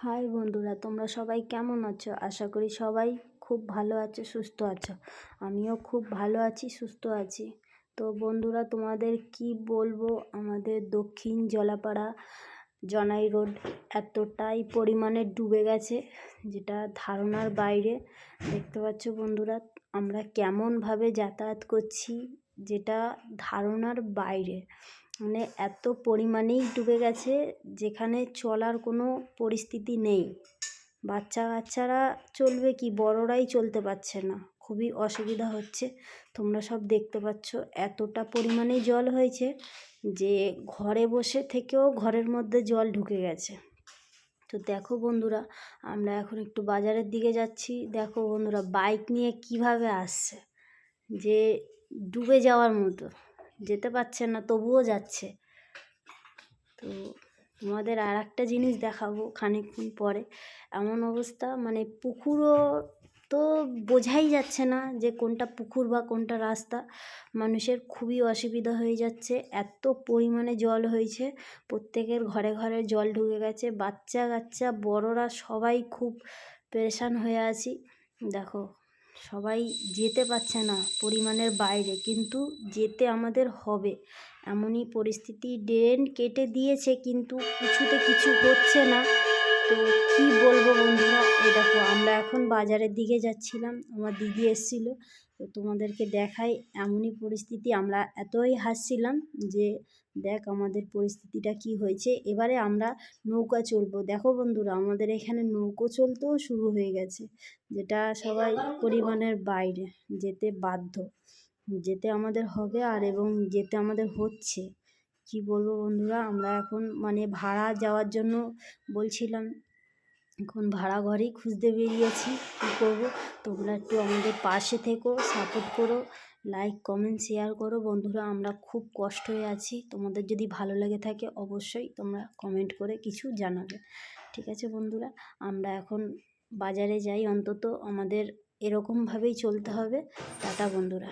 High বন্ধুরা, তোমরা সবাই কেমন আছো? আশা করি সবাই খুব ভালো আছো, সুস্থ আছো। আমিও খুব ভালো আছি, সুস্থ আছি। তো বন্ধুরা, তোমাদের কি বলবো, আমাদের দক্ষিণ জলাপাড়া জনাই রোড এতটাই পরিমাণে ডুবে গেছে, যেটা ধারণার বাইরে। দেখতে পাচ্ছ বন্ধুরা, আমরা কেমনভাবে যাতায়াত করছি, যেটা ধারণার বাইরে। মানে এত পরিমাণেই ডুবে গেছে, যেখানে চলার কোনো পরিস্থিতি নেই। বাচ্চারা চলবে কি, বড়রাই চলতে পারছে না, খুবই অসুবিধা হচ্ছে। তোমরা সব দেখতে পাচ্ছ, এতটা পরিমাণে জল হয়েছে যে ঘরে বসে থেকেও ঘরের মধ্যে জল ঢুকে গেছে। তো দেখো বন্ধুরা, আমরা এখন একটু বাজারের দিকে যাচ্ছি। দেখো বন্ধুরা, বাইক নিয়ে কিভাবে আসছে, যে ডুবে যাওয়ার মতো, যেতে পারছে না তবুও যাচ্ছে। তো তোমাদের আর একটা জিনিস দেখাবো খানিকক্ষণ পরে। এমন অবস্থা, মানে পুকুরও তো বোঝাই যাচ্ছে না যে কোনটা পুকুর বা কোনটা রাস্তা। মানুষের খুবই অসুবিধা হয়ে যাচ্ছে, এত পরিমাণে জল হয়েছে। প্রত্যেকের ঘরে ঘরে জল ঢুকে গেছে, বাচ্চা কাচ্চা বড়রা সবাই খুব পেরেশান হয়ে আছি। দেখো, সবাই যেতে পারছে না পরিমাণের বাইরে, কিন্তু যেতে আমাদের হবে, এমনই পরিস্থিতি। ড্রেন কেটে দিয়েছে কিন্তু কিছুতে কিছু হচ্ছে না। তো কি বলবো বন্ধুরা, এই দেখো আমরা এখন বাজারের দিকে যাচ্ছিলাম, আমার দিদি এসেছিলো। তো তোমাদেরকে দেখাই, এমনই পরিস্থিতি। আমরা এতই হাসছিলাম যে দেখ আমাদের পরিস্থিতিটা কি হয়েছে। এবারে আমরা নৌকা চলবো। দেখো বন্ধুরা, আমাদের এখানে নৌকো চলতেও শুরু হয়ে গেছে, যেটা সবাই পরিমাণের বাইরে, যেতে বাধ্য, যেতে আমাদের হবে, আর এবং যেতে আমাদের হচ্ছে। কি বলবো বন্ধুরা, আমরা এখন মানে ভাড়া যাওয়ার জন্য বলছিলাম, এখন ভাড়া ঘরেই খুঁজতে বেরিয়েছি। কী করবো, তোমরা একটু আমাদের পাশে থেকো, সাপোর্ট করো, লাইক কমেন্ট শেয়ার করো বন্ধুরা। আমরা খুব কষ্ট হয়ে আছি, তোমাদের যদি ভালো লেগে থাকে অবশ্যই তোমরা কমেন্ট করে কিছু জানাবে। ঠিক আছে বন্ধুরা, আমরা এখন বাজারে যাই। অন্তত আমাদের এরকমভাবেই চলতে হবে। টাটা বন্ধুরা।